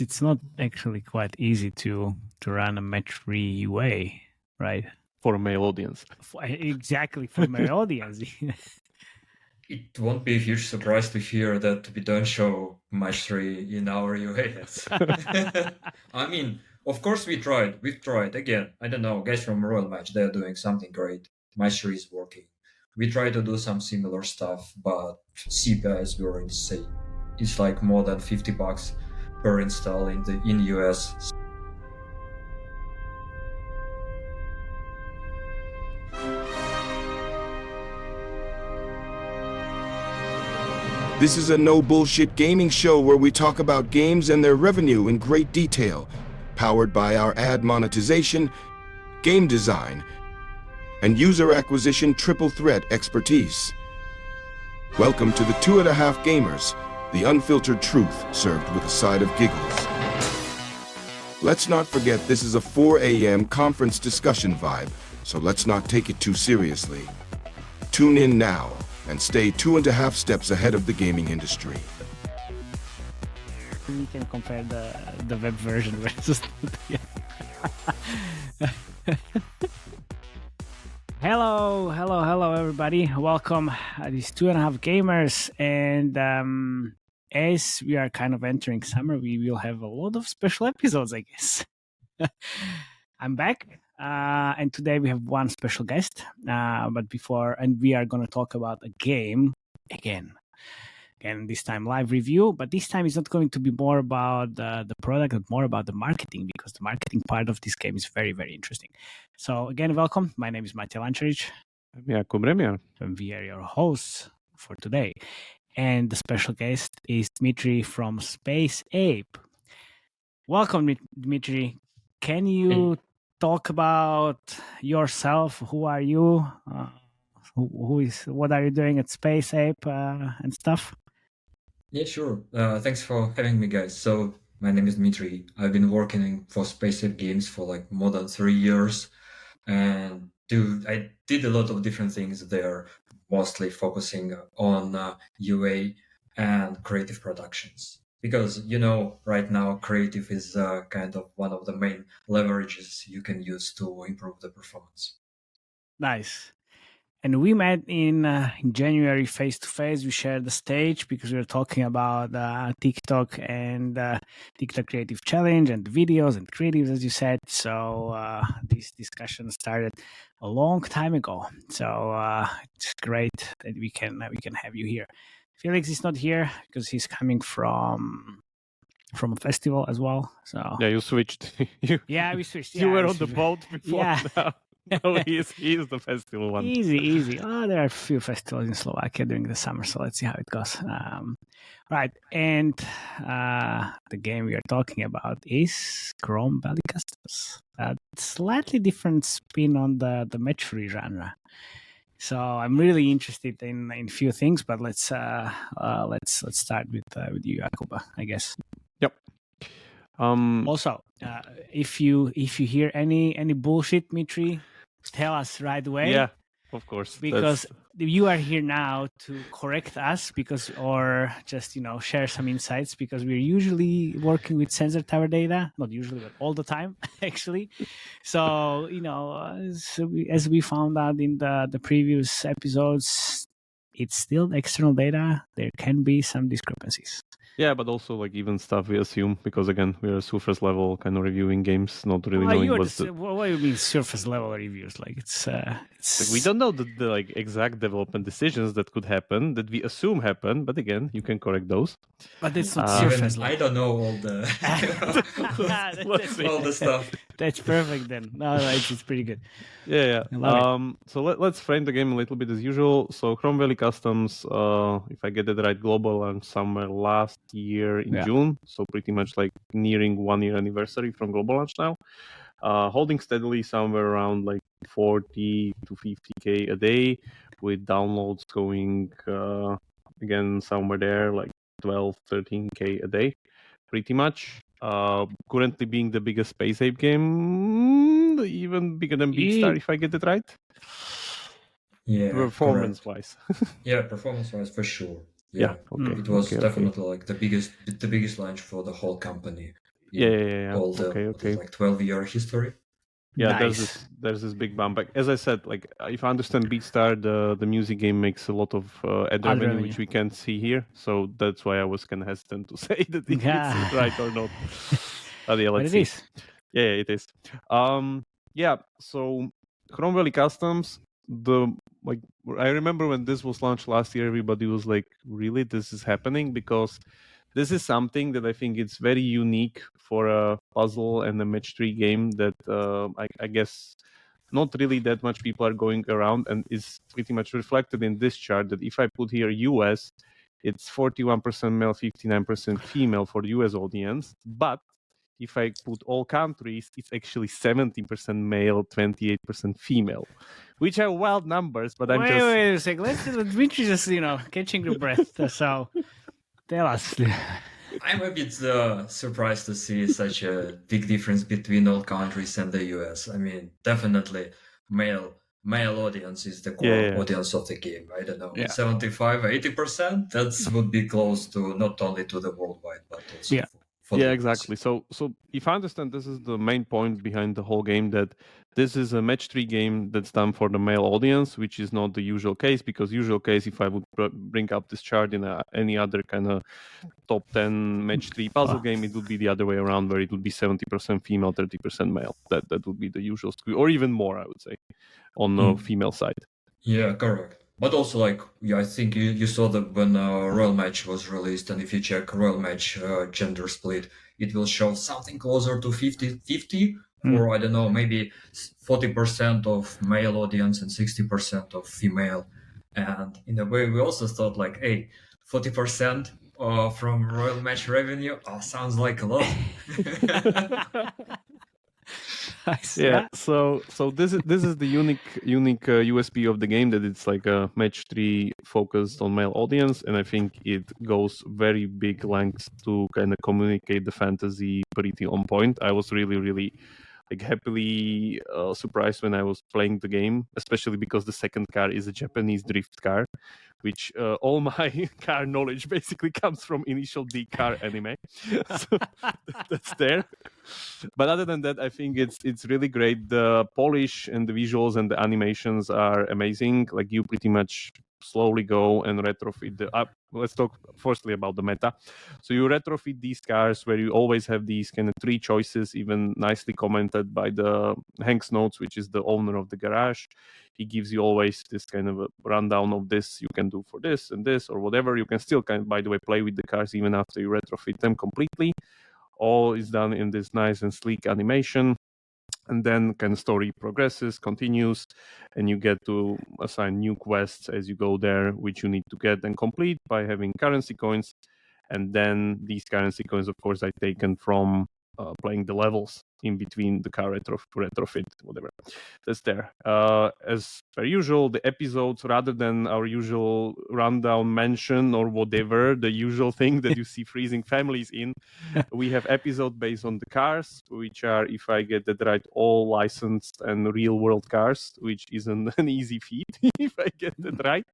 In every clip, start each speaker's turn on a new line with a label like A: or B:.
A: it's not actually quite easy to run a Match3 UA, right?
B: For a male audience.
A: Exactly, for my audience.
C: It won't be a huge surprise to hear that we don't show Match3 in our UAs. I mean, of course we tried. We've tried. Again, I don't know, guys from Royal Match, they're doing something great. Match3 is working. We try to do some similar stuff, but CPI, as we already say, it's like more than $50 per install in US.
D: This is a no-bullshit gaming show where we talk about games and their revenue in great detail, powered by our ad monetization, game design, and user acquisition triple threat expertise. Welcome to the 2.5 Gamers, the unfiltered truth served with a side of giggles. Let's not forget this is a 4 a.m. conference discussion vibe, so let's not take it too seriously. Tune in now and stay 2.5 steps ahead of the gaming industry.
A: We can compare the web version versus Hello everybody. Welcome these 2.5 Gamers, and as we are kind of entering summer, we will have a lot of special episodes, I guess. I'm back. And today we have one special guest, but we are going to talk about a game again, this time live review, but this time it's not going to be more about the product, but more about the marketing, because the marketing part of this game is very, very interesting. So again, welcome. My name is Matej, Lancaric.
B: I'm Jakub, Remia.
A: And we are your hosts for today. And the special guest is Dmitry from Space Ape. Welcome, Dmitry. Can you talk about yourself? Who are you? What are you doing at Space Ape and stuff?
C: Yeah, sure. Thanks for having me, guys. So my name is Dmitry. I've been working for Space Ape Games for like more than 3 years, and I did a lot of different things there, mostly focusing on UA and creative productions. Because, right now, creative is kind of one of the main leverages you can use to improve the performance.
A: Nice. And we met in January face-to-face. We shared the stage because we were talking about TikTok and TikTok Creative Challenge and videos and creatives, as you said. So this discussion started a long time ago. So it's great that we can have you here. Felix is not here because he's coming from a festival as well. So
B: yeah, you switched.
A: We switched.
B: You were on the boat before.
A: Yeah.
B: No, he is the festival one.
A: Easy. Oh, there are a few festivals in Slovakia during the summer, so let's see how it goes. Right, and the game we are talking about is Chrome Valley Customs. Slightly different spin on the Match3 genre. So I'm really interested in a few things, but let's start with you, Jakub, I guess.
B: Yep.
A: Also, if you hear any bullshit, Dmitry, tell us right away.
B: Yeah, of course.
A: Because you are here now to correct us, or just share some insights, because we're usually working with sensor tower data, not usually, but all the time actually. So as we found out in the previous episodes, it's still external data. There can be some discrepancies.
B: Yeah, but also like even stuff we assume, because again, we're surface level kind of reviewing games, not really knowing
A: what do you mean surface level reviews? Like it's
B: like we don't know the like exact development decisions that could happen, that we assume happen, but again, you can correct those.
A: But it's not surface level.
C: I don't know all the all the stuff.
A: That's perfect then. No, it's pretty good.
B: Yeah. So let's frame the game a little bit as usual. So Chrome Valley Customs, if I get it right, global launched somewhere last year in June. So pretty much like nearing 1 year anniversary from global launch now. Holding steadily somewhere around like 40 to 50K a day, with downloads going again somewhere there like 12, 13K a day, pretty much. Currently being the biggest Space Ape game, even bigger than Beatstar, if I get it right.
C: Yeah,
B: performance-wise.
C: Yeah, performance-wise for sure.
B: Yeah. Okay.
C: It was definitely like the biggest launch for the whole company.
B: Yeah.
C: all the
B: Okay.
C: like 12-year history.
B: Yeah,
A: Nice.
B: there's this big bump. Like, as I said, like if I understand BeatStar, the music game makes a lot of ad revenue, which we can't see here. So that's why I was kind of hesitant to say that if it's right or not. But yeah, let's see.
A: Is.
B: Yeah, it is. Yeah. So Chrome Valley Customs, I remember when this was launched last year, everybody was like, "Really, this is happening?" Because this is something that I think it's very unique for a puzzle and a match-3 game that I guess not really that much people are going around, and is pretty much reflected in this chart that if I put here US, it's 41% male, 59% female for the US audience. But if I put all countries, it's actually 70% male, 28% female, which are wild numbers, but I'm just...
A: Wait a second. Let's Dmitry just, catching your breath. So tell us.
C: I'm a bit surprised to see such a big difference between all countries and the US. I mean, definitely male audience is the core audience of the game. I don't know, 75, 80%. That would be close to not only to the worldwide, but also for the US.
B: Exactly. So if I understand, this is the main point behind the whole game, that this is a match-3 game that's done for the male audience, which is not the usual case, because usual case, if I would bring up this chart in any other kind of top 10 match-3 puzzle game, it would be the other way around, where it would be 70% female, 30% male. That would be the usual skew, or even more, I would say, on the female side.
C: Yeah, correct. But also, I think you saw that when Royal Match was released, and if you check Royal Match gender split, it will show something closer to 50-50, or I don't know, maybe 40% of male audience and 60% of female. And in a way, we also thought hey, 40% from Royal Match revenue sounds like a lot.
B: Yeah, so this is the unique USP of the game, that it's like a match-3 focused on male audience, and I think it goes very big lengths to kind of communicate the fantasy pretty on point. I was really happily surprised when I was playing the game, especially because the second car is a Japanese drift car, which all my car knowledge basically comes from Initial D car anime. So that's there. But other than that, I think it's really great. The polish and the visuals and the animations are amazing. Like, you pretty much slowly go and retrofit the let's talk firstly about the meta. So you retrofit these cars where you always have these kind of 3 choices, even nicely commented by the Hanks Notes, which is the owner of the garage. He gives you always this kind of a rundown of this you can do for this and this or whatever. You can still by the way, play with the cars even after you retrofit them completely. All is done in this nice and sleek animation. And then kind of story progresses, continues, and you get to assign new quests as you go there, which you need to get and complete by having currency coins. And then these currency coins, of course, are taken from playing the levels in between the car retrofit, whatever. That's there. As per usual, the episodes, rather than our usual rundown mention or whatever, the usual thing that you see freezing families in, we have episodes based on the cars, which are, if I get that right, all licensed and real world cars, which isn't an easy feat, if I get that right.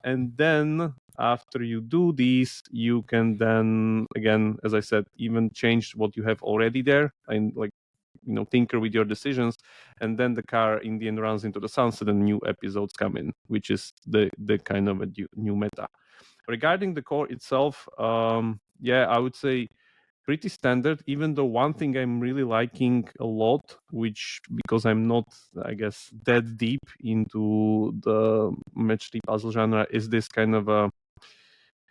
B: And then after you do these, you can then, again, as I said, even change what you have already there and tinker with your decisions. And then the car in the end runs into the sunset and new episodes come in, which is the kind of a new meta. Regarding the core itself, I would say pretty standard, even though one thing I'm really liking a lot, which, because I'm not, I guess, that deep into the match-3 puzzle genre, is this kind of a,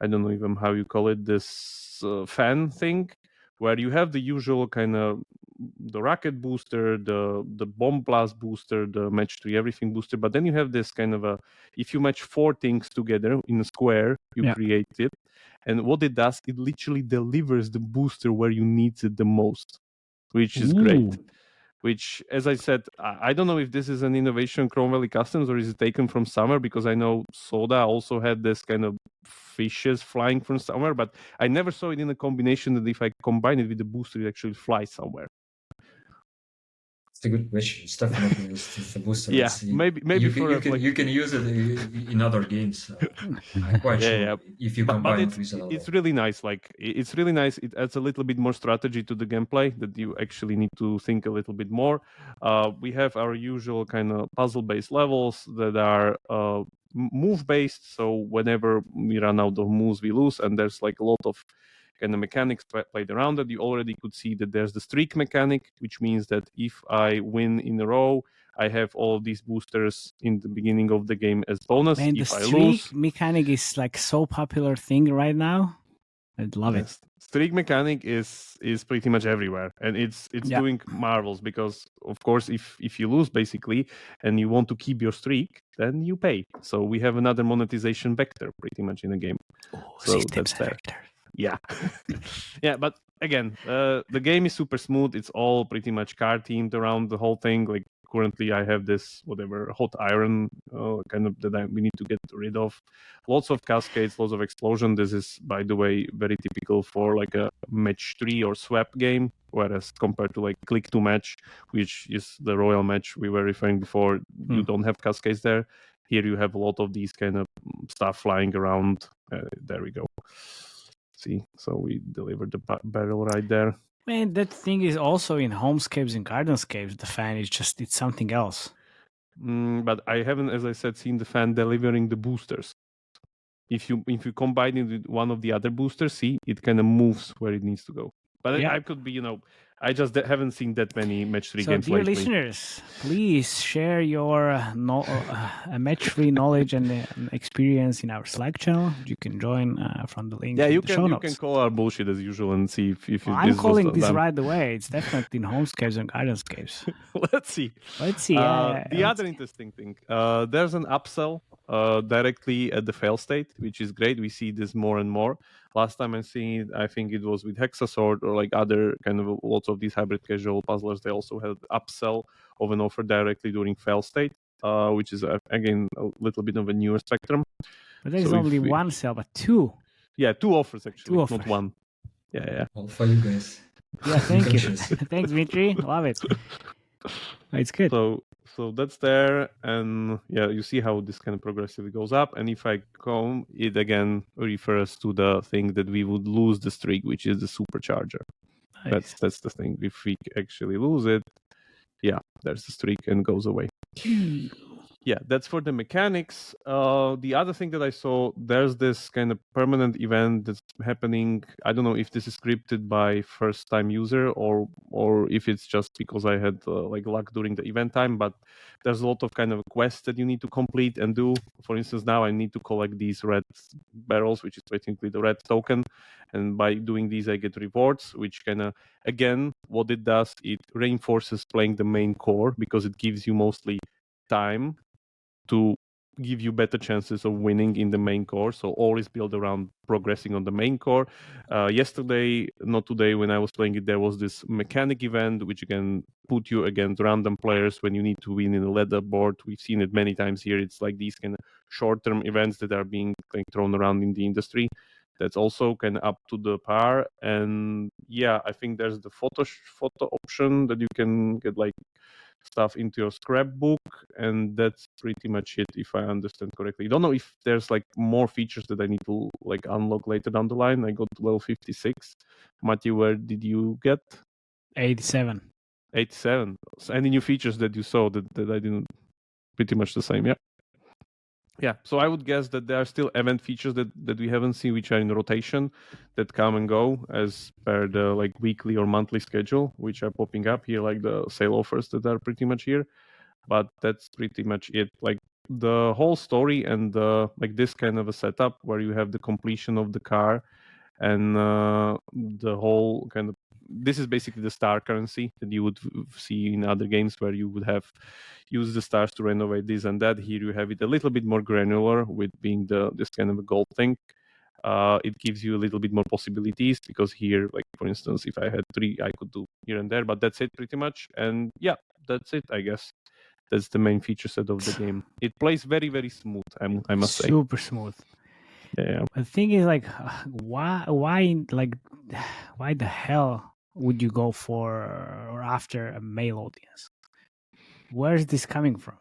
B: I don't know even how you call it, this fan thing, where you have the usual kind of the rocket booster, the bomb blast booster, the match-3 everything booster, but then you have this kind of a, if you match 4 things together in a square, you create it. And what it does, it literally delivers the booster where you need it the most, which is great. Which, as I said, I don't know if this is an innovation Chrome Valley Customs or is it taken from somewhere, because I know Soda also had this kind of fishes flying from somewhere, but I never saw it in a combination that if I combine it with the booster, it actually flies somewhere.
C: It's a good question. It's definitely it's a booster.
B: Yeah, maybe
C: you can use it in other games. I'm quite sure if you combine it with another.
B: It's really nice. Like it's really nice. It adds a little bit more strategy to the gameplay that you actually need to think a little bit more. We have our usual kind of puzzle-based levels that are move-based. So whenever we run out of moves, we lose, and there's like a lot of kind of mechanics played around it. You already could see that there's the streak mechanic, which means that if I win in a row, I have all of these boosters in the beginning of the game as bonus.
A: Man,
B: if
A: the
B: I
A: streak
B: lose,
A: mechanic is like so popular thing right now. I'd love it.
B: Streak mechanic is pretty much everywhere, and it's doing marvels because, of course, if you lose basically and you want to keep your streak, then you pay. So we have another monetization vector pretty much in the game. So that's there. Yeah. Yeah, but again, the game is super smooth. It's all pretty much card themed around the whole thing. Like currently I have this hot iron kind of that we need to get rid of. Lots of cascades, lots of explosion. This is, by the way, very typical for like a Match3 or swap game, whereas compared to like click to match, which is the royal match we were referring before, you don't have cascades there. Here you have a lot of these kind of stuff flying around. There we go. See, so we delivered the barrel right there.
A: Man, that thing is also in homescapes and gardenscapes. The fan is just, it's something else.
B: But I haven't, as I said, seen the fan delivering the boosters. If you combine it with one of the other boosters, see, it kind of moves where it needs to go. But I could be, I just haven't seen that many Match3 games
A: dear
B: lately.
A: Listeners, please share your Match3 knowledge and experience in our Slack channel. You can join from the link in the show notes.
B: You can call our bullshit as usual and see if
A: I'm calling this right away. It's definitely in homescapes and gardenscapes.
B: Let's see. The other interesting thing, there's an upsell directly at the fail state, which is great. We see this more and more. Last time I seen it, I think it was with Hexasword or like other kind of lots of these hybrid casual puzzlers. They also had upsell of an offer directly during fail state, which is again a little bit of a newer spectrum.
A: But there's only one sell, but two.
B: Yeah, two offers actually, not one. Yeah.
C: All for you guys.
A: Yeah, thank you. Thanks, Dmitry. Love it. It's good.
B: So that's there, and you see how this kind of progressively goes up. And if I come, it again refers to the thing that we would lose the streak, which is the supercharger. Nice. That's the thing. If we actually lose it, there's the streak and goes away. Yeah, that's for the mechanics. The other thing that I saw, there's this kind of permanent event that's happening. I don't know if this is scripted by first-time user or if it's just because I had like luck during the event time, but there's a lot of kind of quests that you need to complete and do. For instance, now I need to collect these red barrels, which is technically the red token. And by doing these, I get rewards, which kind of, again, what it does, it reinforces playing the main core because it gives you mostly time to give you better chances of winning in the main core. So all is built around progressing on the main core. Yesterday, not today, when I was playing it, there was this mechanic event, which again put you against random players when you need to win in a leaderboard. We've seen it many times here. It's like these kind of short-term events that are being like thrown around in the industry. That's also kind of up to the par. And I think there's the photo option that you can get like stuff into your scrapbook, and that's pretty much it, if I understand correctly. I don't know if there's like more features that I need to like unlock later down the line. I got level 56. Matej, where did you get?
A: 87.
B: 87. So any new features that you saw that I didn't? Pretty much the same, yeah. So I would guess that there are still event features that we haven't seen, which are in rotation, that come and go as per the like weekly or monthly schedule, which are popping up here, like the sale offers that are pretty much here. But that's pretty much it. Like the whole story and like this kind of a setup where you have the completion of the car and the whole kind of, this is basically the star currency that you would see in other games where you would have used the stars to renovate this and that. Here you have it a little bit more granular with being this kind of a gold thing. It gives you a little bit more possibilities because here, like for instance, if I had 3, I could do here and there, but that's it pretty much. And that's it, I guess. That's the main feature set of the game. It plays very, very smooth, I must say.
A: Super smooth.
B: Yeah.
A: The thing is, like, why the hell would you go for or after a male audience? Where is this coming from?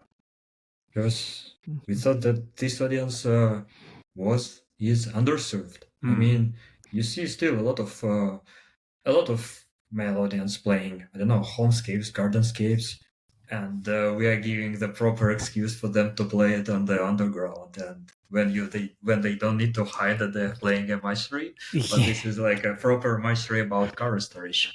C: Because we thought that this audience is underserved. I mean, you see still a lot of male audience playing, I don't know, homescapes, gardenscapes, and we are giving the proper excuse for them to play it on the underground. And when they don't need to hide that they're playing a Match3, but this is like a proper Match3 about car restoration.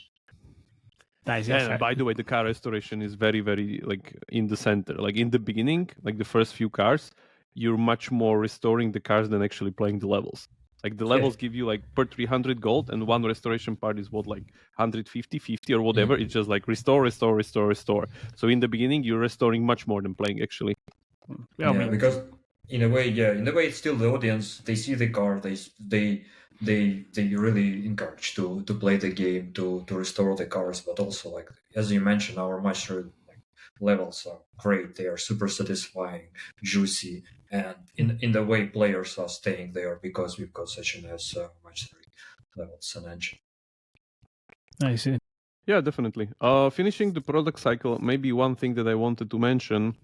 A: Nice.
B: And by the way, the car restoration is very, very like in the center. Like in the beginning, like the first few cars, you're much more restoring the cars than actually playing the levels. Like the levels give you like per 300 gold, and one restoration part is what, like 150, 50 or whatever. It's just like restore. So in the beginning, you're restoring much more than playing actually.
C: Yeah, because in a way, it's still the audience. They see the car. They really encourage to play the game, to restore the cars. But also, like as you mentioned, our Match3 levels are great. They are super satisfying, juicy, and in the way players are staying there because we've got such a nice Match3 levels and engine.
A: I see.
B: Yeah, definitely. Finishing the product cycle, maybe one thing that I wanted to mention,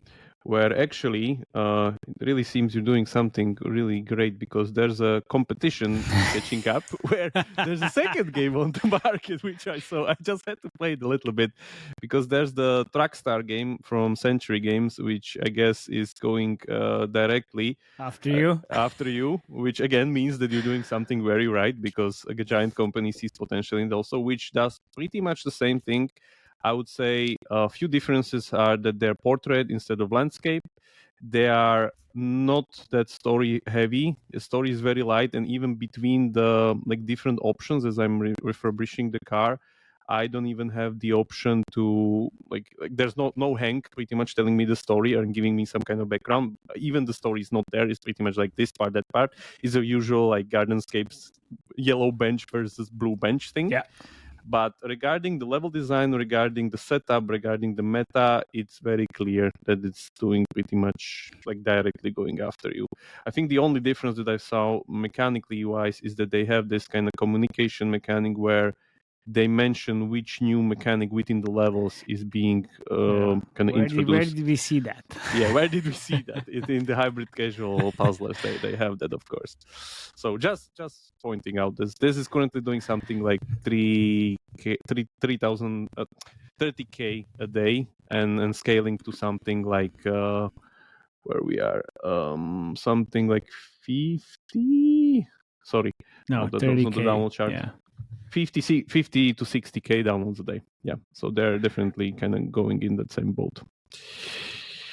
B: where actually it really seems you're doing something really great, because there's a competition catching up where there's a second game on the market, which I saw. I just had to play it a little bit, because there's the Trackstar game from Century Games, which I guess is going directly
A: after you,
B: which again means that you're doing something very right, because a giant company sees potential in it also, which does pretty much the same thing. I would say a few differences are that they're portrait instead of landscape. They are not that story heavy. The story is very light, and even between the like different options as I'm refurbishing the car, I don't even have the option to like there's no Hank pretty much telling me the story and giving me some kind of background. Even the story is not there. It's pretty much like this part, that part is a usual like Gardenscapes yellow bench versus blue bench thing.
A: Yeah.
B: But regarding the level design, regarding the setup, regarding the meta, it's very clear that it's doing pretty much like directly going after you. I think the only difference that I saw mechanically wise is that they have this kind of communication mechanic where they mention which new mechanic within the levels is being kind of introduced.
A: Where did we see that?
B: Yeah, where did we see that? In the hybrid casual puzzlers, they have that, of course. So just pointing out this is currently doing something like 30,000 30K a day, and scaling to something like where we are something like 50. Sorry,
A: no,
B: those on the download chart.
A: Yeah.
B: 50 to 60K downloads a day. Yeah, so they're definitely kind of going in that same boat.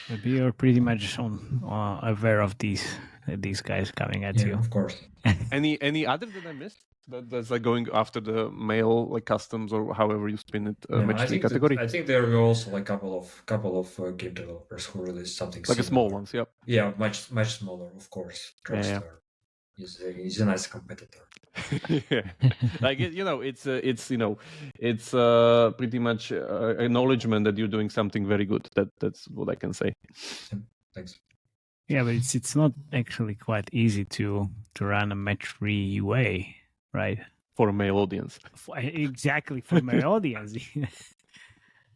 A: Maybe you're pretty much aware of these guys coming at you.
C: Of course.
B: Any other that I missed? That's like going after the male like customs or however you spin it Match3 category.
C: I think there were also like couple of game developers who released something
B: like
C: similar.
B: a small ones. Yeah.
C: Yeah, much smaller, of course. Trackstar is a nice competitor.
B: Yeah. Like it's pretty much acknowledgement that you're doing something very good. That's what I can say.
C: Thanks.
A: Yeah, but it's not actually quite easy to run a Match3 UA, right?
B: For a male audience.
A: Exactly, for a male audience.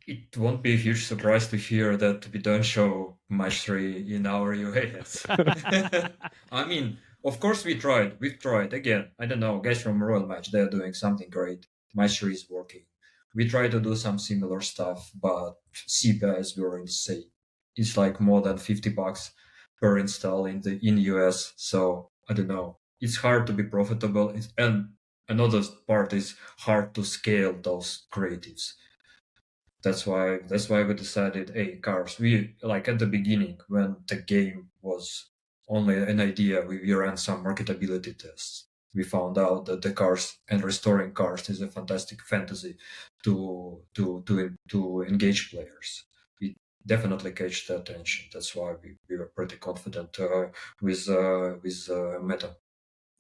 C: It won't be a huge surprise to hear that we don't show Match3 in our UAs. I mean, of course we've tried. Again, I don't know, guys from Royal Match, they're doing something great. Match3 is working. We try to do some similar stuff, but CPI, as we already say, it's like more than $50 per install in US. So I don't know. It's hard to be profitable, and another part is hard to scale those creatives. That's why we decided, hey, cars. We like at the beginning when the game was only an idea, we ran some marketability tests. We found out that the cars and restoring cars is a fantastic fantasy to engage players. We definitely catch the attention. That's why we were pretty confident with meta.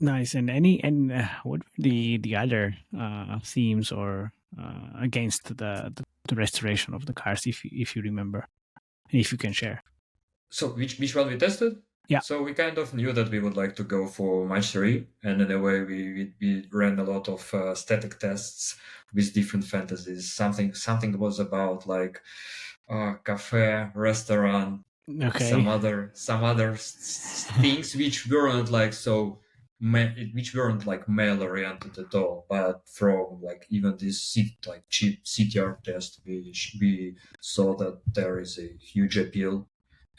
A: Nice. And what were the other themes or against the restoration of the cars, if you remember, and if you can share?
C: So which one we tested?
A: Yeah.
C: So we kind of knew that we would like to go for Match3, and in a way we ran a lot of static tests with different fantasies. Something was about like cafe, restaurant,
A: Okay.
C: some other things which weren't like so which weren't like male oriented at all, but from like even this cheap CTR test, we saw that there is a huge appeal,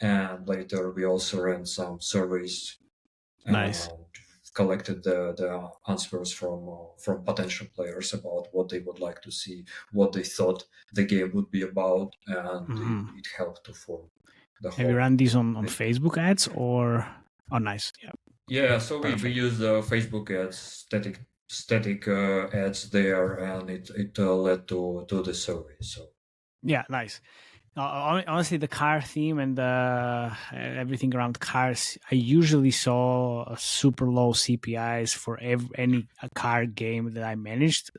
C: and later we also ran some surveys
A: Nice.
C: and collected the answers from potential players about what they would like to see, what they thought the game would be about, and it helped to form the whole.
A: Have you run these on Facebook ads or? Oh, nice. Yeah.
C: Yeah, so we use Facebook ads, static ads there, and it led to the survey. So
A: yeah, nice. Honestly, the car theme and everything around cars, I usually saw a super low CPIs for any car game that I managed,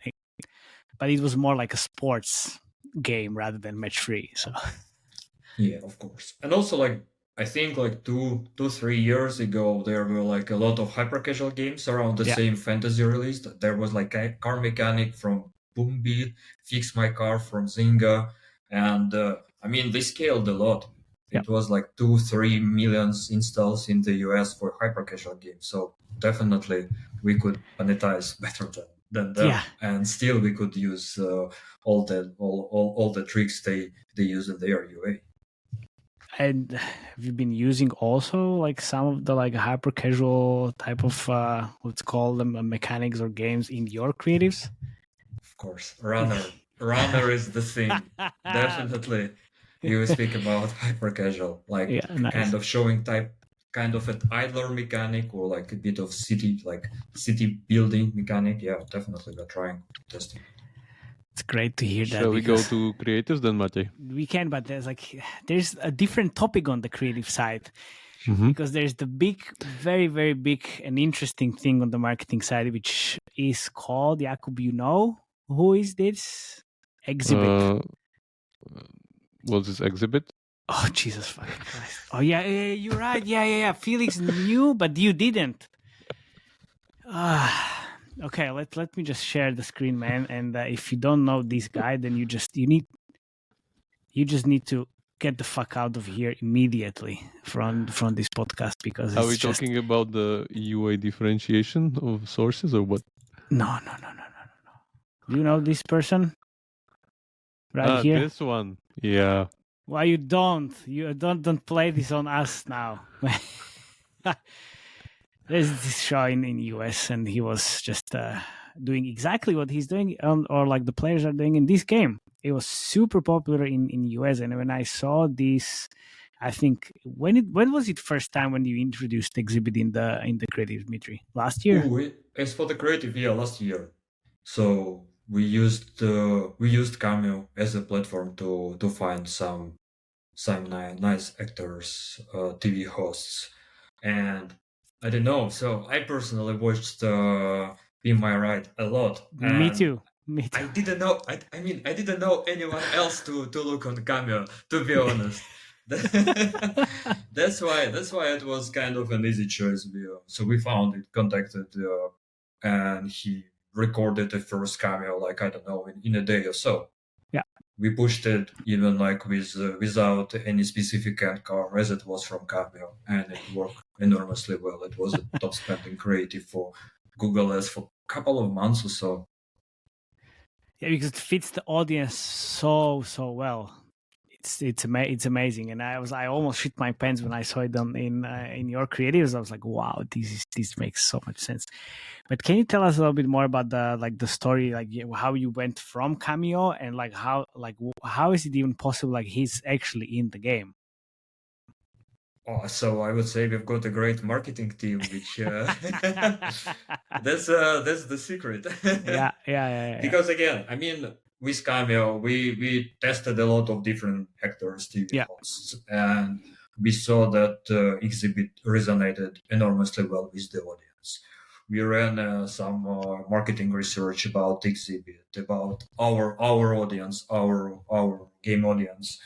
A: but it was more like a sports game rather than Match3. So
C: yeah, of course, and also like I think like 3 years ago there were like a lot of hyper casual games around the same fantasy release. There was like a Car Mechanic from Boombeat, Fix My Car from Zynga, and I mean they scaled a lot. It was like 2-3 million installs in the US for hyper casual games. So definitely we could monetize better than them, and still we could use all the tricks they use in their UA.
A: And have you been using also like some of the like hyper casual type of let's call them mechanics or games in your creatives?
C: Of course, runner is the thing. Definitely, you speak about hyper casual, like
A: nice.
C: kind of showing kind of an idler mechanic or like a bit of city building mechanic. Yeah, definitely we're trying testing.
A: It's great to hear that.
B: Shall we go to creatives then, Matej?
A: We can, but there's a different topic on the creative side, because there's the big, very, very big and interesting thing on the marketing side, which is called, Jakub, you know, who is this? Xzibit.
B: Was this Xzibit?
A: Oh, Jesus fucking Christ. Oh, yeah, you're right. Yeah. Felix knew, but you didn't. Okay, let me just share the screen, man. And if you don't know this guy, then you just need to get the fuck out of here immediately from this podcast, because
B: are we talking about the UA differentiation of sources or what?
A: No. Do you know this person? Right here.
B: This one. Yeah.
A: Why you don't play this on us now? There's this show in US, and he was just doing exactly what he's doing, or like the players are doing in this game. It was super popular in US, and when I saw this, I think when was it first time when you introduced Xzibit in the creative, Dmitry? Last year?
C: As for the creative, last year. So we used Cameo as a platform to find some nice actors, TV hosts, and I don't know. So I personally watched Be My Ride a lot.
A: Me too.
C: I didn't know. I mean, I didn't know anyone else to look on Cameo. To be honest, that's why it was kind of an easy choice. So we found it, contacted, and he recorded the first Cameo, like I don't know, in a day or so.
A: Yeah.
C: We pushed it even like without any specific end car, as it was from Cameo, and it worked enormously well. It was a top spending creative for Google Ads for a couple of months or so.
A: Yeah, because it fits the audience so well. It's amazing, and I almost shit my pants when I saw it in your creatives. I was like, wow, this makes so much sense. But can you tell us a little bit more about the story, like how you went from Cameo, and like how is it even possible like he's actually in the game?
C: Oh, so I would say we've got a great marketing team, which that's the secret.
A: Yeah.
C: Because again, I mean, with Cameo, we tested a lot of different actors, TV hosts, and we saw that Xzibit resonated enormously well with the audience. We ran some marketing research about Xzibit, about our audience, our game audience.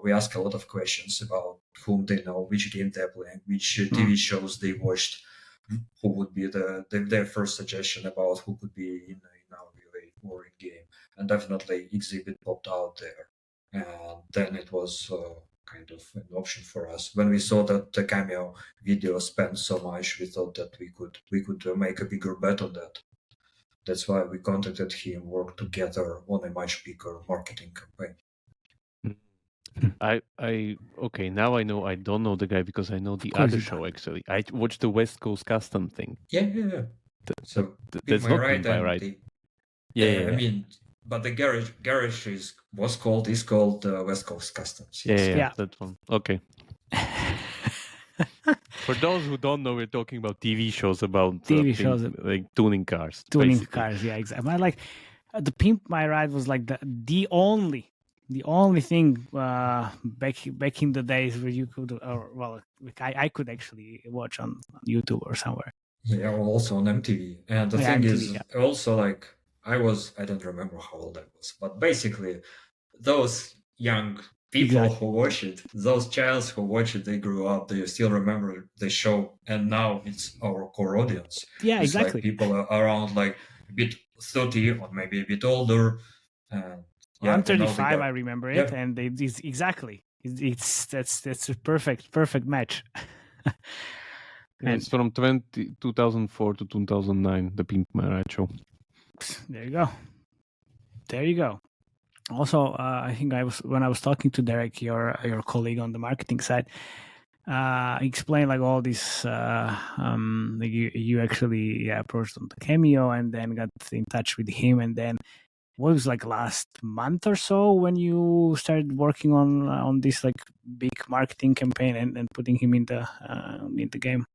C: We asked a lot of questions about whom they know, which game they're playing, which TV shows they watched, who would be their first suggestion about who could be in our UA or in game. And definitely Xzibit popped out there. and then it was kind of an option for us. When we saw that the Cameo video spent so much, we thought that we could make a bigger bet on that. That's why we contacted him, worked together on a much bigger marketing campaign.
B: Okay, now I know. I don't know the guy because I know the other show actually. I watched the West Coast Custom thing.
C: Yeah. So
B: that's not Pimp My Ride. Yeah.
C: I mean, but the garage is called West Coast Customs.
B: Yes. Yeah, that one. Okay. For those who don't know, we're talking about TV shows about
A: shows
B: like tuning cars.
A: Cars, yeah, exactly. I like the Pimp My Ride was like the only thing back in the days where you could, I could actually watch on YouTube or somewhere.
C: Yeah, also on MTV. And the thing is, also like I don't remember how old I was, but basically those young people who watch it, those childs who watch it, they grew up, they still remember the show, and now it's our core audience.
A: Yeah,
C: it's
A: exactly.
C: Like people are around like a bit 30 or maybe a bit older.
A: I'm 35, I remember it, and it's exactly. That's a perfect match.
B: And it's from 2004 to 2009, the Pimp My Ride show.
A: There you go. Also, I think when I was talking to Derek, your colleague on the marketing side, he explained like all this. Like you actually approached on the Cameo and then got in touch with him, and then what was like last month or so when you started working on this like big marketing campaign and putting him in the game.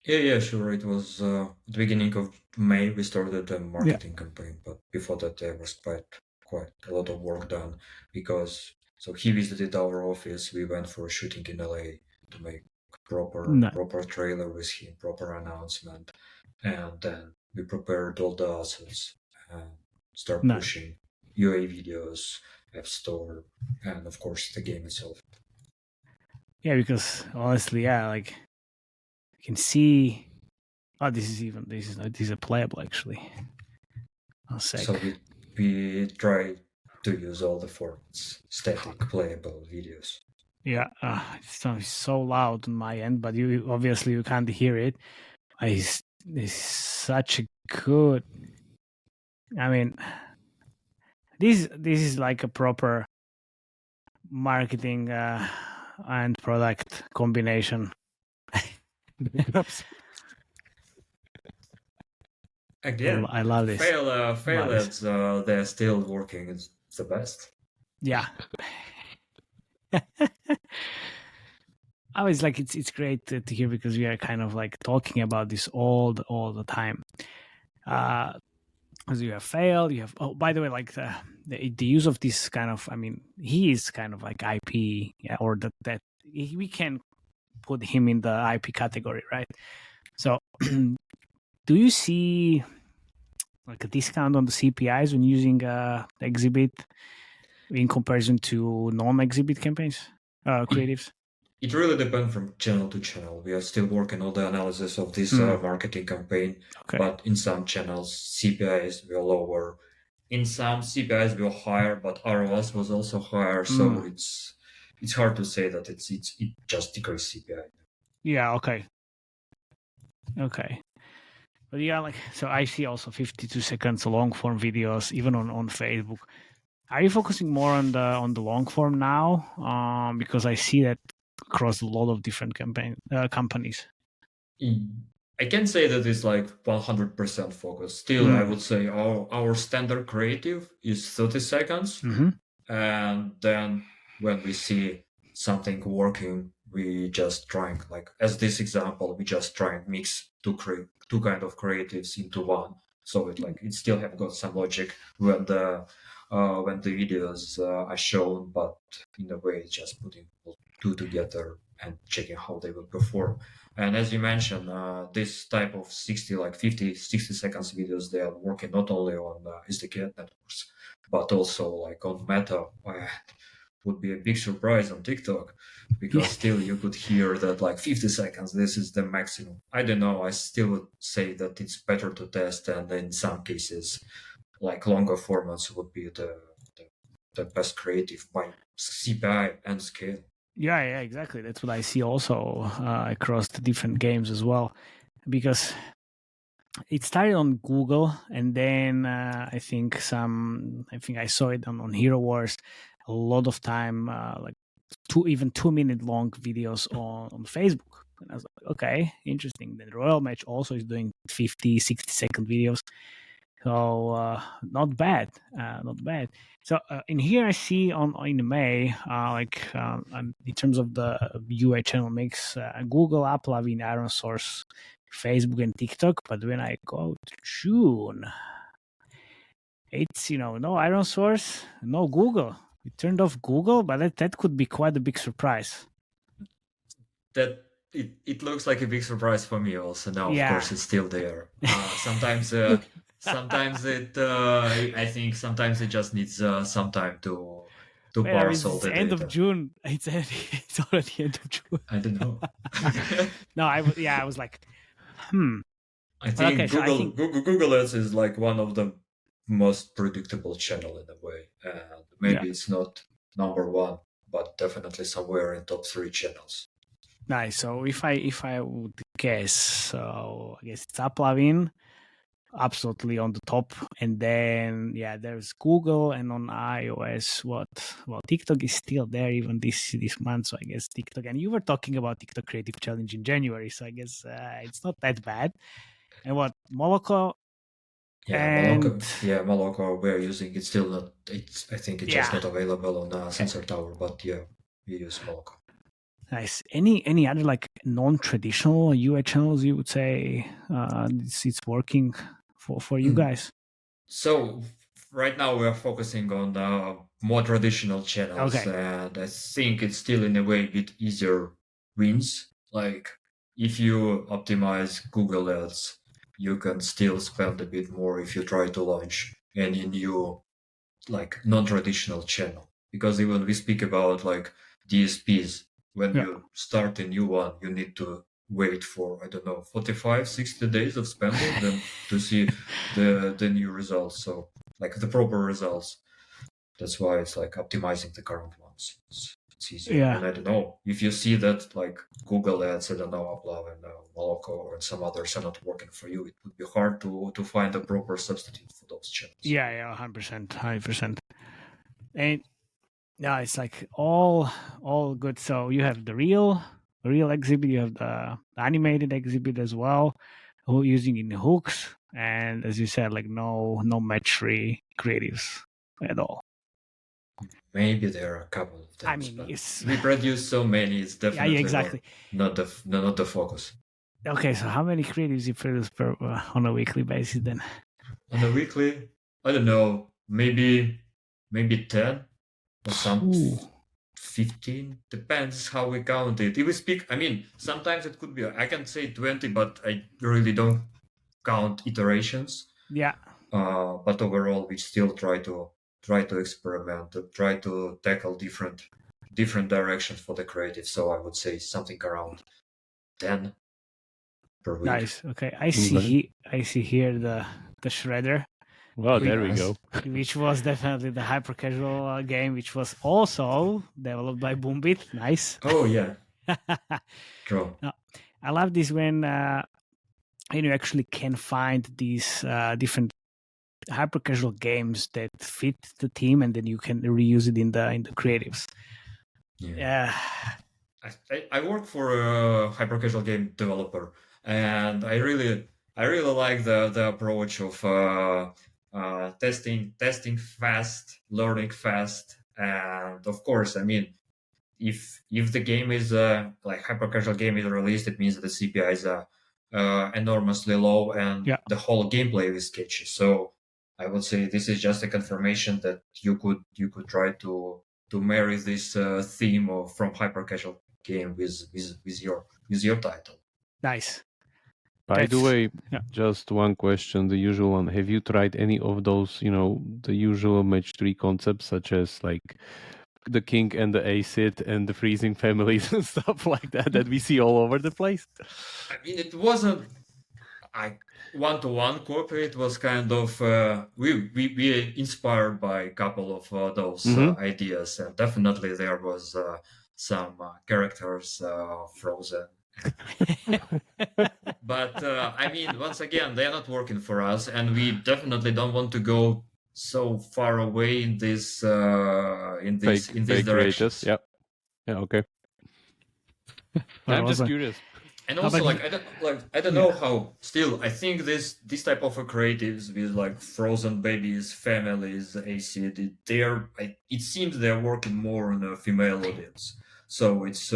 C: Yeah, sure. It was the beginning of May we started a marketing campaign, but before that there was quite a lot of work done because he visited our office. We went for a shooting in LA to make proper trailer with him, proper announcement, and then we prepared all the assets and start pushing UA videos, App Store, and of course the game itself.
A: Yeah, because honestly, like you can see. Oh, this is a playable actually.
C: So we try to use all the formats, static, playable videos.
A: Yeah, it's so loud on my end, but you can't hear it. It's such a good. I mean, this is like a proper marketing and product combination.
C: Again,
A: I love this.
C: Fail ads, they're still working. It's the best.
A: Yeah. It's like it's great to hear because we are kind of like talking about this all the time. Because you have failed, you have. Oh, by the way, like the use of this kind of. I mean, he is kind of like IP, or that we can put him in the IP category, right? So, do you see like a discount on the CPIs when using Xzibit in comparison to non-Xzibit campaigns, creatives?
C: It really depends from channel to channel. We are still working on the analysis of this marketing campaign, but in some channels CPIs were lower. In some CPIs were higher, but ROS was also higher. So it's hard to say that it just decreased CPI.
A: Yeah. Okay. But yeah, like so I see also 52 seconds long form videos even on Facebook. Are you focusing more on the long form now? Because I see that across a lot of different companies.
C: I can say that it's like 100% focus. Still, I would say our standard creative is 30 seconds. And then when we see something working, we just try like as this example, we just try and mix two kind of creatives into one. So it still have got some logic when the videos are shown, but in a way it's just putting two together and checking how they will perform. And as you mentioned, this type of 50, 60 seconds videos, they are working not only on SDK networks, but also like on Meta. Would be a big surprise on TikTok because still you could hear that like 50 seconds, this is the maximum. I don't know. I still would say that it's better to test, and in some cases, like longer formats would be the the best creative by CPI and scale.
A: Yeah, exactly. That's what I see also across the different games as well, because it started on Google, and then I think I saw it on Hero Wars. A lot of time, like 2-minute long videos on Facebook. And I was like, okay, interesting. Then Royal Match also is doing 50, 60-second videos. So not bad, not bad. So in here I see in May, in terms of the UA channel mix, Google, Apple, Iron Source, Facebook, and TikTok. But when I go to June, it's no Iron Source, no Google. We turned off Google, but that could be quite a big surprise.
C: That it looks like a big surprise for me also. Now, of course, it's still there. Sometimes it I think sometimes it just needs some time to parse all the data.
A: End of June. It's already end of June.
C: I don't know.
A: No, I was like,
C: I think Google Ads is like one of the most predictable channel in a way. Maybe it's not number one, but definitely somewhere in top 3 channels.
A: Nice. So if I would guess, so I guess it's Uplavin, absolutely on the top, and then there's Google, and on iOS, TikTok is still there even this month. So I guess TikTok. And you were talking about TikTok Creative Challenge in January, so I guess it's not that bad. And Moloko.
C: Moloko we're using. It's still not. I think it's just not available on Sensor Tower, but we use Moloko.
A: Nice. Any other like non-traditional UA channels you would say it's working for you guys?
C: So right now we are focusing on more traditional channels, and I think it's still in a way a bit easier wins. Like if you optimize Google Ads, you can still spend a bit more if you try to launch any new like non-traditional channel. Because even we speak about like DSPs. When you start a new one, you need to wait for, 45, 60 days of spending then to see the new results. So like the proper results. That's why it's like optimizing the current ones. It's easier.
A: Yeah.
C: And I don't know, if you see that like Google Ads, Uplav and Moloko or some others are not working for you, it would be hard to find a proper substitute for those channels.
A: Yeah, 100%. And yeah, it's like all good. So you have the real exhibit, you have the animated exhibit as well, using in hooks, and as you said, like no Match3 creatives at all.
C: Maybe there are a couple of them.
A: I mean,
C: we produce so many. It's definitely
A: exactly
C: not the focus.
A: Okay, so how many creatives you produce on a weekly basis then?
C: On a weekly, I don't know, maybe 10 or some 15. Depends how we count it. If we speak, sometimes it could be. I can say 20, but I really don't count iterations.
A: Yeah.
C: But overall, we still try to experiment, try to tackle different directions for the creative. So I would say something around 10 per week.
A: Nice. Okay, I see here the shredder.
B: Well, there we go.
A: Which was definitely the hyper casual game, which was also developed by Boombit. Nice.
C: Oh yeah. True.
A: No, I love this when you actually can find these different hyper casual games that fit the team, and then you can reuse it in the creatives. Yeah.
C: I work for a hyper casual game developer, and I really like the approach of testing fast, learning fast, and of course, if the game is like hyper casual game is released, it means that the CPI is enormously low, and the whole gameplay is sketchy. So I would say this is just a confirmation that you could try to marry this theme from hyper casual game with your title.
A: Nice.
B: By the way, just one question, the usual one. Have you tried any of those, the usual Match3 concepts, such as like the king and the acid and the freezing families and stuff like that we see all over the place?
C: It wasn't. one-to-one cooperate was kind of we inspired by a couple of those ideas, and definitely there was some characters frozen. But I mean, once again, they're not working for us, and we definitely don't want to go so far away in this direction.
B: Yeah, okay. I'm just curious.
C: And also, I don't know how. Still, I think this type of creatives with like frozen babies, families, ACD, it seems they're working more on a female audience. So it's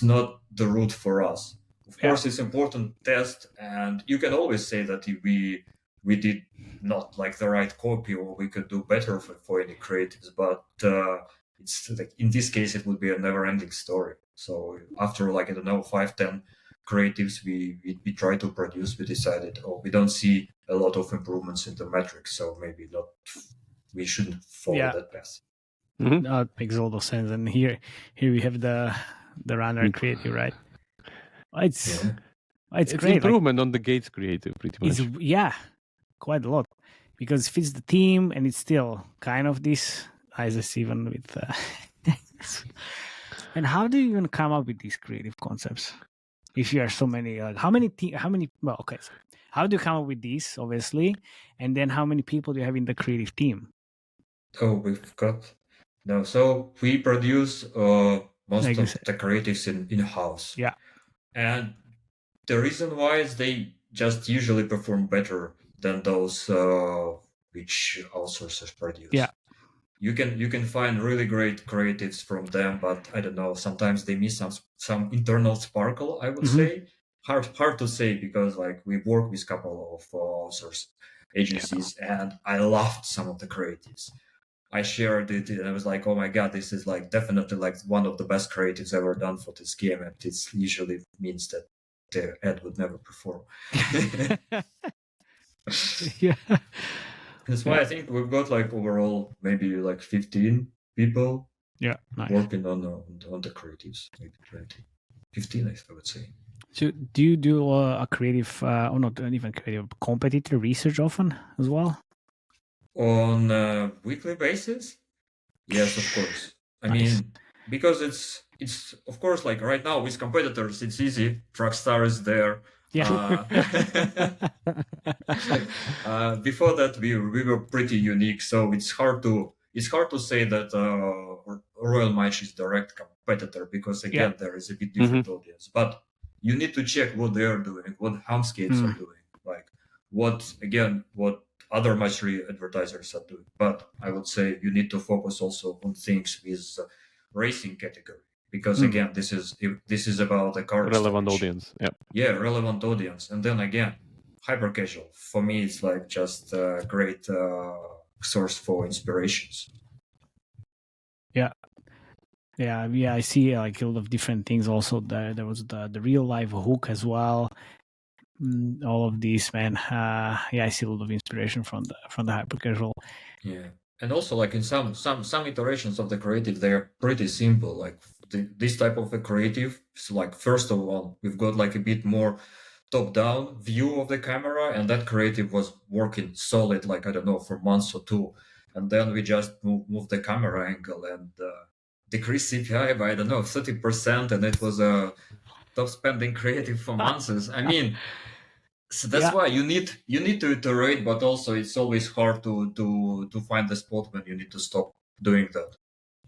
C: not the route for us. Of course, it's important test, and you can always say that we did not like the right copy, or we could do better for any creatives. But it's like in this case, it would be a never-ending story. So after 5-10 creatives we try to produce, we decided, we don't see a lot of improvements in the metrics, so maybe not. We shouldn't follow that path.
A: No, it makes a lot of sense. And here we have the runner creative, right? It's great.
B: Improvement on the Gates creative, pretty much.
A: Quite a lot, because it fits the team, and it's still kind of this ISIS even with. And how do you even come up with these creative concepts? If you are so many, how many? Well, okay. So how do you come up with these? Obviously, and then how many people do you have in the creative team?
C: So we produce most of the creatives in house.
A: Yeah,
C: and the reason why is they just usually perform better than those which outsourcers produce.
A: Yeah.
C: You can find really great creatives from them, but I don't know, sometimes they miss some internal sparkle, I would say. Hard to say, because we work with a couple of outsource agencies, and I loved some of the creatives. I shared it, and I was like, oh my god, this is definitely one of the best creatives ever done for this game, and it usually means that the ad would never perform.
A: Yeah.
C: That's why I think we've got overall maybe 15 people working on the creatives, maybe 20, 15, I would say.
A: So do you do a creative, or not even creative, competitor research often as well?
C: On a weekly basis? Yes, of course. I mean, because it's of course right now with competitors, it's easy. Trackstar is there.
A: Yeah.
C: Before that, we were pretty unique, so it's hard to say that Royal Match is direct competitor, because again there is a bit different audience. But you need to check what they are doing, what Hamskates are doing, what other Match3 advertisers are doing. But I would say you need to focus also on things with racing category. Because again, this is about the car
B: relevant audience.
C: Yeah, relevant audience. And then again, hyper casual. For me, it's just a great source for inspirations.
A: Yeah. I see a lot of different things. Also, there was the real life hook as well. All of these, man. I see a lot of inspiration from the hyper casual.
C: Yeah, and also in some iterations of the creative, they are pretty simple. This type of a creative, so first of all, we've got a bit more top-down view of the camera, and that creative was working solid, I don't know, for months or two, and then we just moved the camera angle and decreased CPI by, I don't know, 30%, and it was a top spending creative for months. I mean, so that's why you need to iterate, but also it's always hard to find the spot when you need to stop doing that.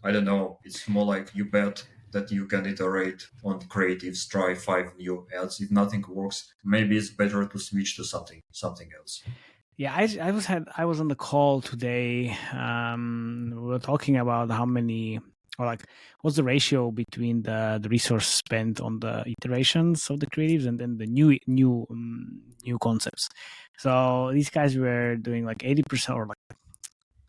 C: I don't know. It's more you bet that you can iterate on creatives, try 5 new ads. If nothing works, maybe it's better to switch to something else.
A: Yeah, I was on the call today. We were talking about how many, or what's the ratio between the resource spent on the iterations of the creatives and then the new concepts. So these guys were doing 80%, or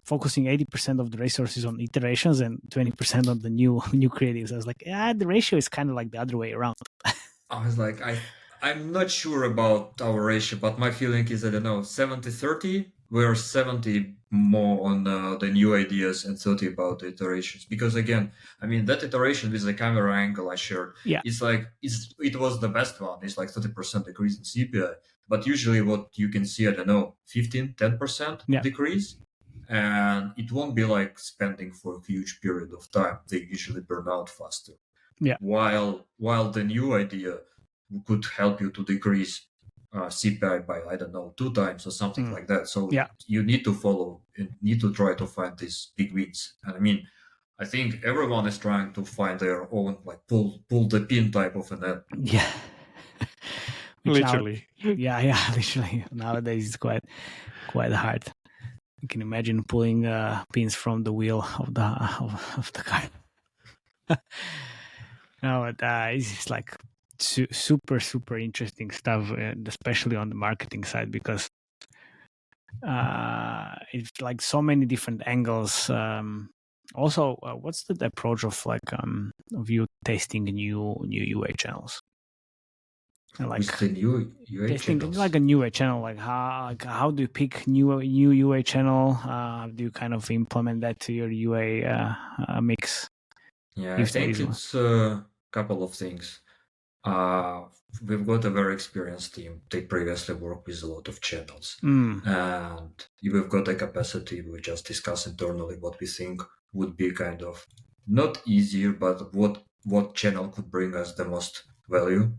A: focusing 80% of the resources on iterations and 20% on the new creatives. I was like, the ratio is kind of the other way around.
C: I was like, I'm not sure about our ratio, but my feeling is, I don't know, 70-30. We're 70 more on the new ideas and 30 about the iterations. Because again, I mean, that iteration with the camera angle I shared, it was the best one. It's 30% decrease in CPI. But usually what you can see, I don't know, 15, 10% decrease. And it won't be like spending for a huge period of time. They usually burn out faster.
A: Yeah.
C: While the new idea could help you to decrease CPI by, I don't know, 2 times or something like that. So you need to follow and need to try to find these big wins. And I mean, I think everyone is trying to find their own, like pull the pin type of an ad.
A: Yeah.
B: Literally.
A: Literally. Nowadays it's quite hard. You can imagine pulling pins from the wheel of the car. No, but it's just like super interesting stuff, especially on the marketing side, because it's like so many different angles. Also, what's the approach of of you testing new UA channels?
C: Like the new UA
A: testing
C: channels?
A: Like a new UA channel, like how do you pick new UA channel? Do you kind of implement that to your UA mix?
C: Yeah, I think it's a couple of things. We've got a very experienced team. They previously worked with a lot of channels. And we've got a capacity. We just discuss internally what we think would be kind of not easier, but what channel could bring us the most value,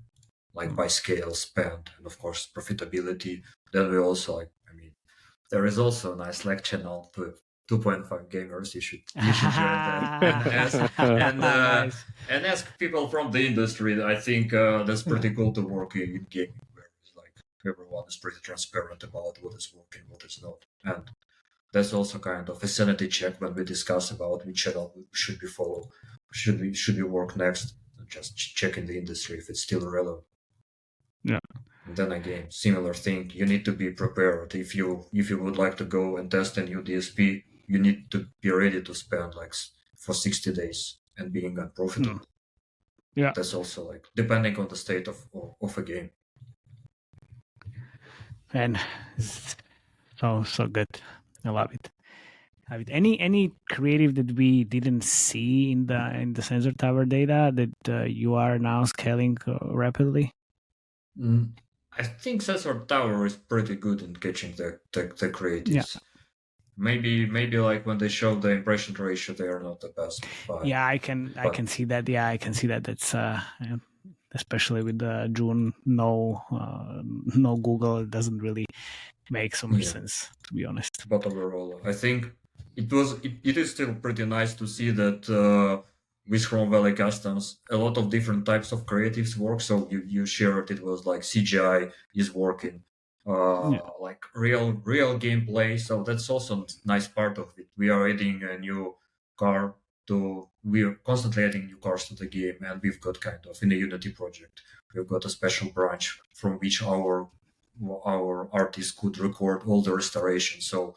C: like by scale, spend, and of course profitability. Then we also there is also a nice Slack channel with 2.5 gamers. You should join that and ask people from the industry. I think that's pretty cool to work in gaming, where it's like everyone is pretty transparent about what is working, what is not, and that's also kind of a sanity check when we discuss about which channel should we follow, should we work next. Just checking the industry if it's still relevant.
A: Yeah.
C: And then again, similar thing. You need to be prepared. If you would like to go and test a new DSP, you need to be ready to spend for 60 days and being unprofitable.
A: Yeah,
C: that's also depending on the state of a game.
A: And so good. I love it. Any creative that we didn't see in the Sensor Tower data that you are now scaling rapidly?
C: I think Sensor Tower is pretty good in catching the creatives. Yeah. Maybe like when they show the impression ratio, they are not the best. But,
A: I can see that. Yeah, I can see that. That's especially with the June no Google, it doesn't really make so much sense, to be honest.
C: But overall, I think it is still pretty nice to see that with Chrome Valley Customs, a lot of different types of creatives work. So you shared it was like CGI is working, like real gameplay. So that's also a nice part of it. We are adding a new car we are constantly adding new cars to the game, and we've got kind of in the Unity project, we've got a special branch from which our artists could record all the restoration. So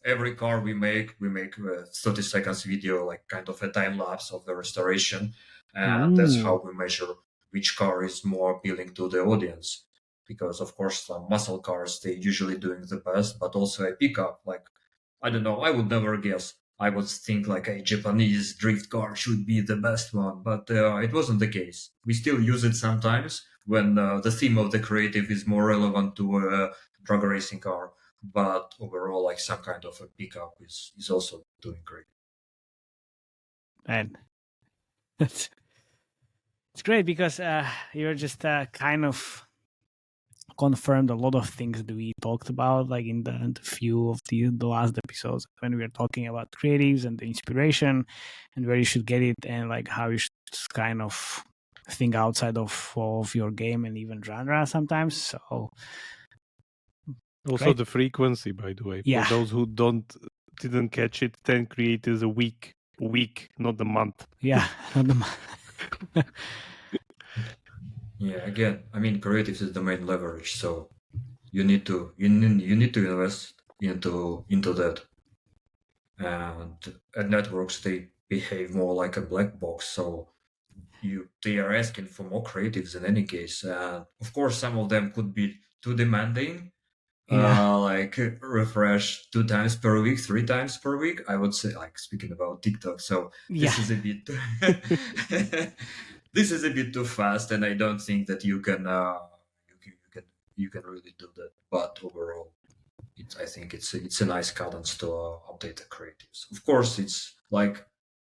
C: every car we make a 30 seconds video, like kind of a time lapse of the restoration. And that's how we measure which car is more appealing to the audience. Because of course, some muscle cars, they're usually doing the best, but also a pickup, I don't know, I would never guess. I would think a Japanese drift car should be the best one, but it wasn't the case. We still use it sometimes when the theme of the creative is more relevant to a drag racing car. But overall, some kind of a pickup is also doing great.
A: And it's great because you're just kind of confirmed a lot of things that we talked about, in the few of the last episodes when we were talking about creatives and the inspiration and where you should get it, and how you should kind of think outside of your game and even genre sometimes. So
B: also
A: great.
B: The frequency, by the way, for those who didn't catch it, 10 creators a week, not the month.
A: Yeah, not the month.
C: Yeah, again, creatives is the main leverage, so you need to invest into that. And networks, they behave more like a black box, so they are asking for more creatives in any case. And of course, some of them could be too demanding, refresh 2 times per week, 3 times per week. I would say, speaking about TikTok. So this is a bit. This is a bit too fast, and I don't think that you can you can really do that. But overall, I think it's a nice cadence to update the creatives. Of course, it's like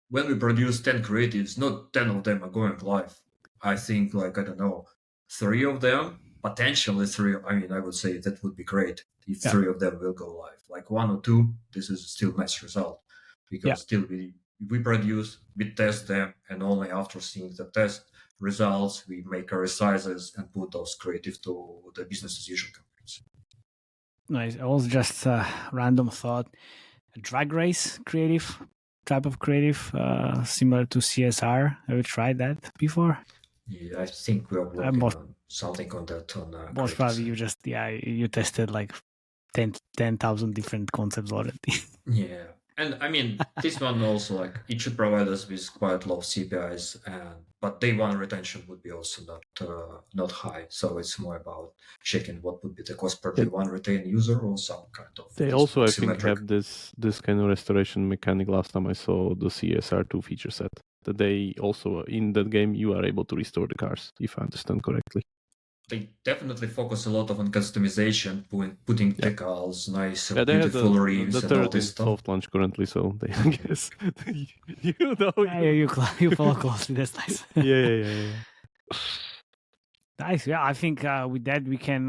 C: when we produce 10 creatives, not 10 of them are going live. I think I don't know, 3 of them, potentially 3. I mean, I would say that would be great if 3 of them will go live. Like 1 or 2, this is still nice result because still we produce, we test them, and only after seeing the test results, we make our resizes and put those creative to the business as usual campaigns.
A: Nice. It was just a random thought. A drag race creative, type of creative, similar to CSR. Have you tried that before?
C: Yeah, I think we are working on something on that.
A: Most probably you just, you tested like 10,000 different concepts already.
C: Yeah. And I mean, this one also, it should provide us with quite low CPIs, but day one retention would be also not high. So it's more about checking what would be the cost per day one retained user or some kind of.
B: They also, I think, have this kind of restoration mechanic. Last time I saw the CSR2 feature set, that they also, in that game, you are able to restore the cars, if I understand correctly.
C: They definitely focus a lot on customization, putting decals, nice, beautiful rims, and all this stuff.
B: Soft launch currently, so they, I guess you know.
A: You follow closely. That's nice.
B: Yeah.
A: Nice. Yeah, I think with that we can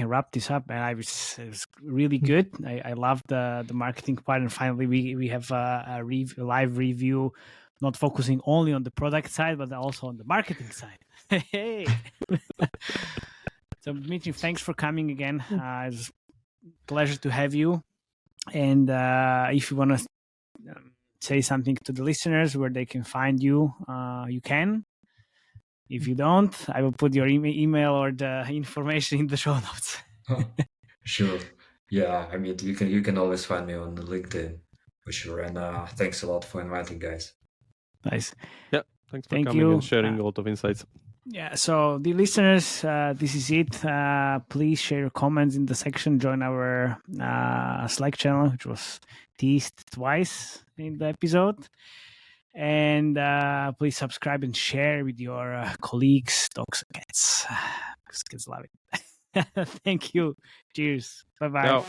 A: wrap this up, and it was really good. I loved the marketing part, and finally we have a live review, not focusing only on the product side, but also on the marketing side. Hey. So Dmitry, thanks for coming again. It's a pleasure to have you. And if you want to say something to the listeners where they can find you, you can. If you don't, I will put your email or the information in the show notes.
C: Sure. Yeah, I mean, you can always find me on LinkedIn for sure. And thanks a lot for inviting, guys.
A: Nice.
B: Yeah, thanks for coming and sharing a lot of insights.
A: Yeah, so the listeners, this is it. Please share your comments in the section. Join our Slack channel, which was teased twice in the episode. And please subscribe and share with your colleagues, dogs, and cats. Because kids love it. Thank you. Cheers. Bye-bye.
B: Ciao.